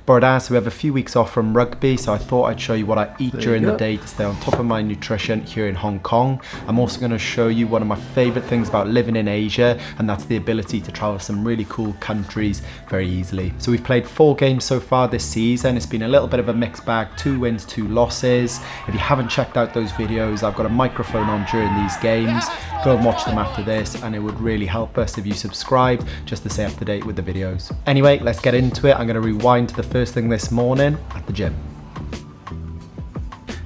So we have a few weeks off from rugby, so I thought I'd show you what I eat during the day to stay on top of my nutrition here in Hong Kong. I'm also going to show you one of my favorite things about living in Asia, and that's the ability to travel to some really cool countries very easily. So we've played 4 games so far this season. It's been a little bit of a mixed bag, 2 wins, 2 losses. If you haven't checked out those videos, I've got a microphone on during these games. Go and watch them after this, and it would really help us if you subscribe just to stay up to date with the videos. Anyway, let's get into it. I'm going to rewind to the first thing this morning at the gym.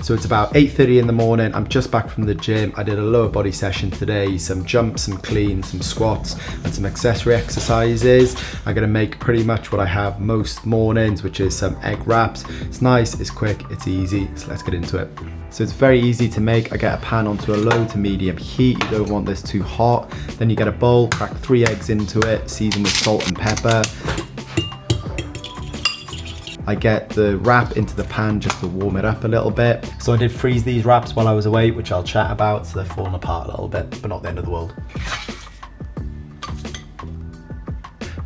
So it's about 8:30 in the morning. I'm just back from the gym. I did a lower body session today, some jumps, some cleans, some squats, and some accessory exercises. I'm gonna make pretty much what I have most mornings, which is some egg wraps. It's nice, it's quick, it's easy, so let's get into it. So it's very easy to make. I get a pan onto a low to medium heat. You don't want this too hot. Then you get a bowl, crack 3 eggs into it, season with salt and pepper. I get the wrap into the pan just to warm it up a little bit. So I did freeze these wraps while I was away, which I'll chat about, so they're falling apart a little bit, but not the end of the world.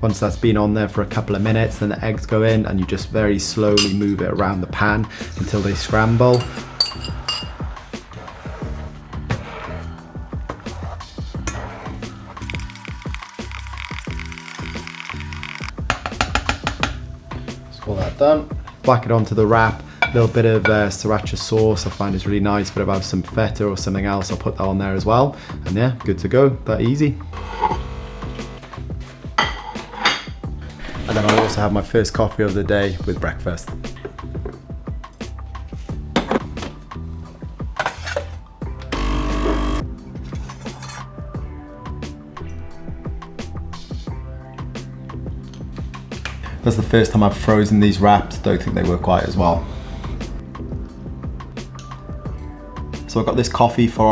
Once that's been on there for a couple of minutes, then the eggs go in and you just very slowly move it around the pan until they scramble. All that done, whack it onto the wrap. A little bit of sriracha sauce I find is really nice, but if I have some feta or something else, I'll put that on there as well. And yeah, good to go, that easy. And then I'll also have my first coffee of the day with breakfast. That's the first time I've frozen these wraps. Don't think they work quite as well. So I got this coffee from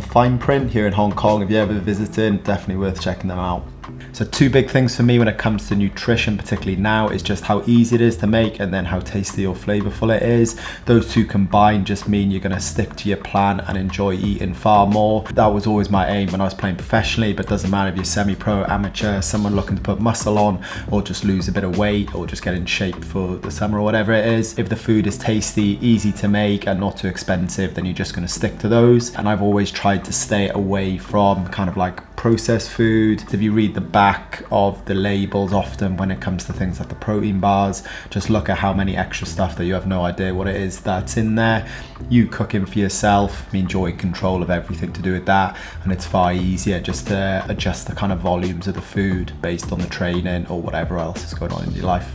Fine Print here in Hong Kong. If you're ever visiting, definitely worth checking them out. So 2 big things for me when it comes to nutrition, particularly now, is just how easy it is to make and then how tasty or flavorful it is. Those 2 combined just mean you're gonna stick to your plan and enjoy eating far more. That was always my aim when I was playing professionally, but it doesn't matter if you're semi-pro, amateur, someone looking to put muscle on, or just lose a bit of weight, or just get in shape for the summer or whatever it is. If the food is tasty, easy to make, and not too expensive, then you're just gonna stick to those. And I've always tried to stay away from kind of like processed food. If you read the back of the labels often when it comes to things like the protein bars, just look at how many extra stuff that you have no idea what it is that's in there. You cooking for yourself, I mean, enjoy control of everything to do with that, and it's far easier just to adjust the kind of volumes of the food based on the training or whatever else is going on in your life.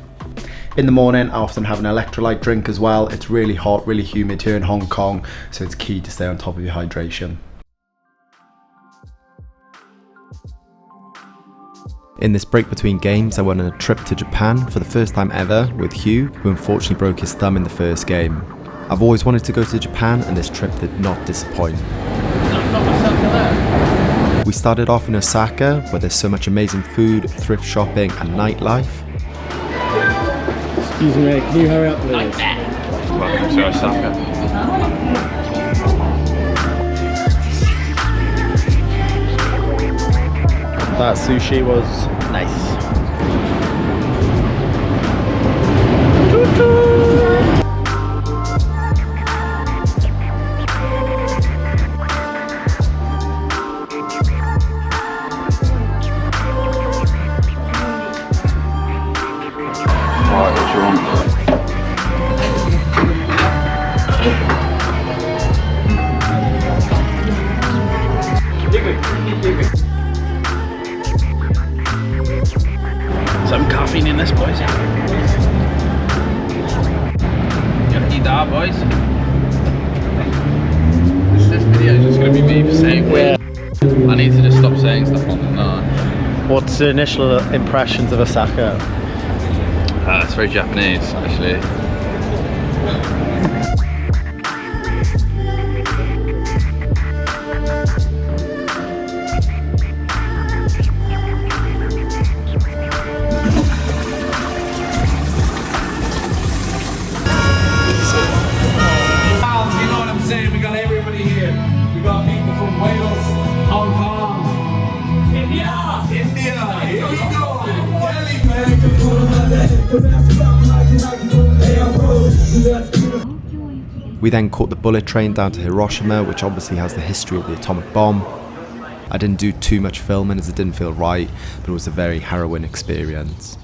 In the morning, I often have an electrolyte drink as well. It's really hot, really humid here in Hong Kong, so it's key to stay on top of your hydration. In this break between games, I went on a trip to Japan for the first time ever with Hugh, who unfortunately broke his thumb in the first game. I've always wanted to go to Japan, and this trip did not disappoint. We started off in Osaka, where there's so much amazing food, thrift shopping and nightlife. Excuse me, can you hurry up please? Welcome to Osaka. That sushi was nice. Alright, what do you want? Some caffeine in this, boys. You gonna eat that, boys? This video is just gonna be me saying weird. I need to just stop saying stuff on them now. What's the initial impressions of Osaka? It's very Japanese, actually. We got everybody here. We got people from Wales, Hong Kong, India. Here we go. Delhi, We then caught the bullet train down to Hiroshima, which obviously has the history of the atomic bomb. I didn't do too much filming as it didn't feel right, but it was a very harrowing experience.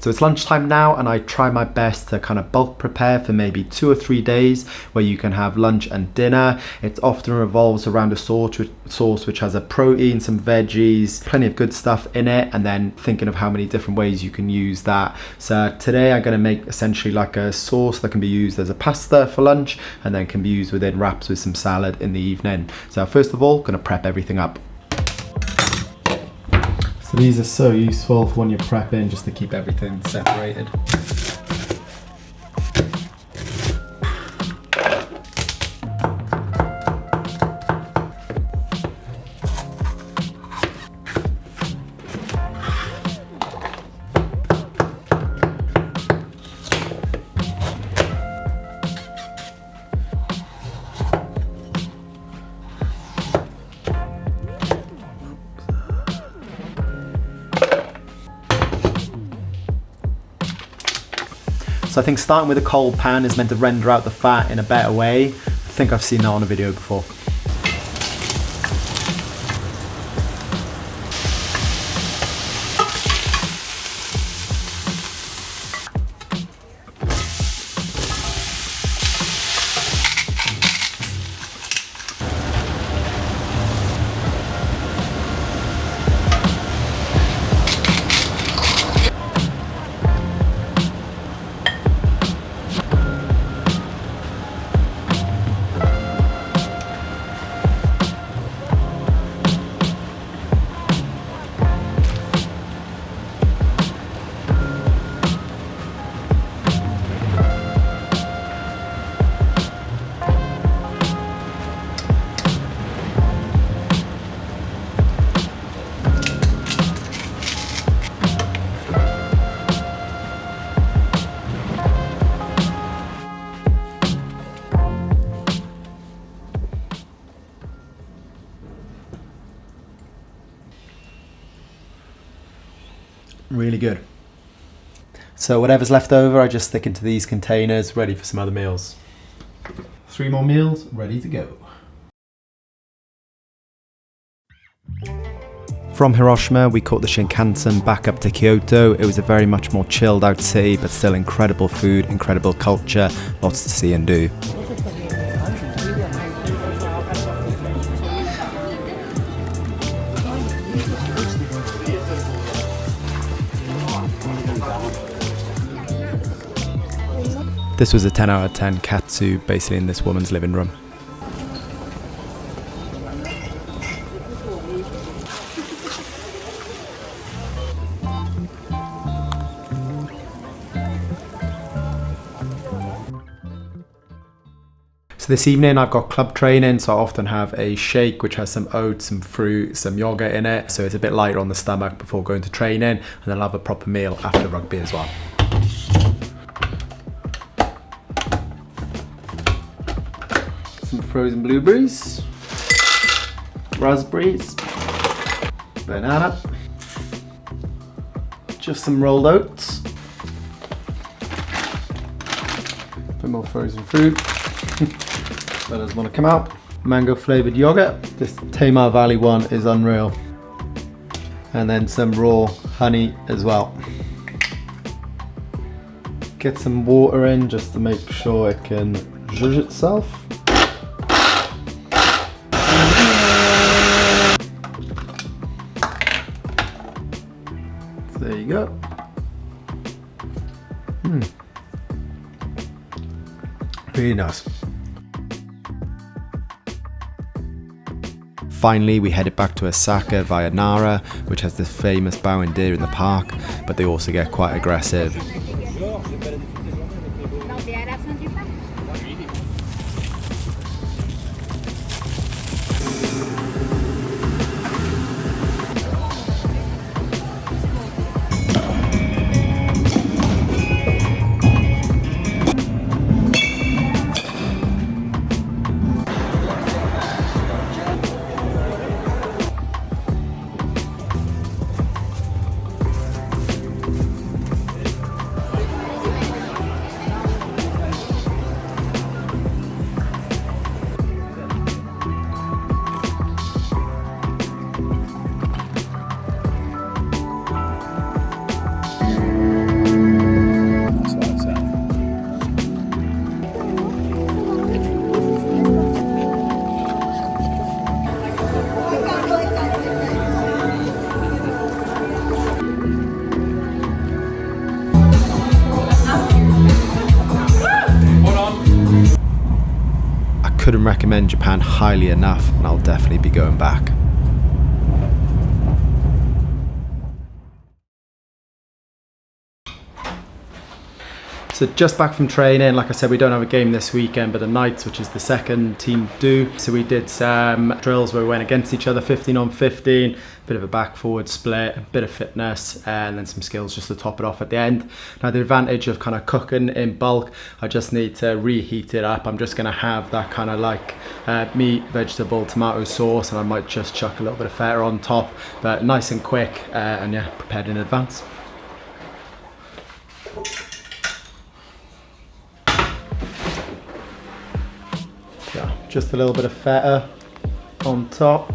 So it's lunchtime now, and I try my best to kind of bulk prepare for maybe 2 or 3 days where you can have lunch and dinner. It often revolves around a sauce which has a protein, some veggies, plenty of good stuff in it, and then thinking of how many different ways you can use that. So today I'm going to make essentially like a sauce that can be used as a pasta for lunch and then can be used within wraps with some salad in the evening. So first of all, going to prep everything up. So these are so useful for when you're prepping, just to keep everything separated. So I think starting with a cold pan is meant to render out the fat in a better way. I think I've seen that on a video before. Really good. So whatever's left over, I just stick into these containers, ready for some other meals. 3 more meals, ready to go. From Hiroshima, we caught the Shinkansen back up to Kyoto. It was a very much more chilled out city, but still incredible food, incredible culture, lots to see and do. This was a 10 out of 10 katsu, basically in this woman's living room. So this evening I've got club training, so I often have a shake which has some oats, some fruit, some yogurt in it, so it's a bit lighter on the stomach before going to training, and then I'll have a proper meal after rugby as well. Some frozen blueberries, raspberries, banana, just some rolled oats, a bit more frozen fruit, that doesn't want to come out, mango flavoured yogurt, this Tamar Valley one is unreal, and then some raw honey as well. Get some water in just to make sure it can zhuzh itself. There you go. Really nice. Finally, we headed back to Osaka via Nara, which has this famous bowing deer in the park, but they also get quite aggressive. couldn't recommend Japan highly enough, and I'll definitely be going back. So just back from training. Like I said, we don't have a game this weekend, but the Knights, which is the second team, do. So we did some drills where we went against each other, 15 on 15, bit of a back forward split, a bit of fitness, and then some skills just to top it off at the end. Now the advantage of kind of cooking in bulk, I just need to reheat it up. I'm just gonna have that kind of like meat, vegetable, tomato sauce, and I might just chuck a little bit of feta on top, but nice and quick, and yeah, prepared in advance. Yeah, just a little bit of feta on top.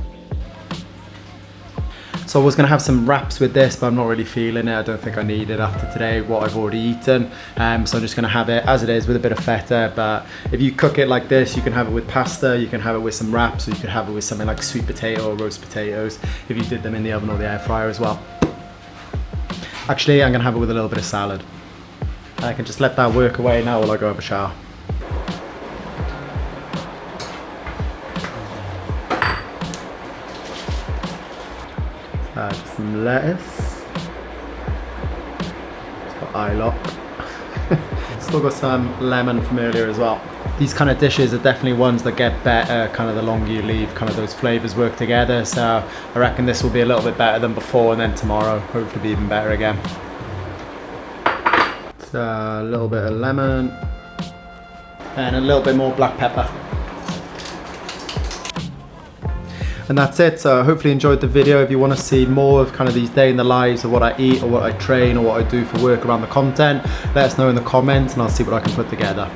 So I was going to have some wraps with this, but I'm not really feeling it. I don't think I need it after today, what I've already eaten. So I'm just going to have it as it is with a bit of feta. But if you cook it like this, you can have it with pasta, you can have it with some wraps, or you could have it with something like sweet potato or roast potatoes if you did them in the oven or the air fryer as well. Actually, I'm going to have it with a little bit of salad. And I can just let that work away now while I go have a shower. Just some lettuce. It's got eye lock. Still got some lemon from earlier as well. These kind of dishes are definitely ones that get better kind of the longer you leave, kind of those flavours work together. So I reckon this will be a little bit better than before, and then tomorrow hopefully be even better again. So a little bit of lemon and a little bit more black pepper. And that's it. So hopefully you enjoyed the video. If you want to see more of kind of these day in the lives of what I eat or what I train or what I do for work around the content, let us know in the comments and I'll see what I can put together.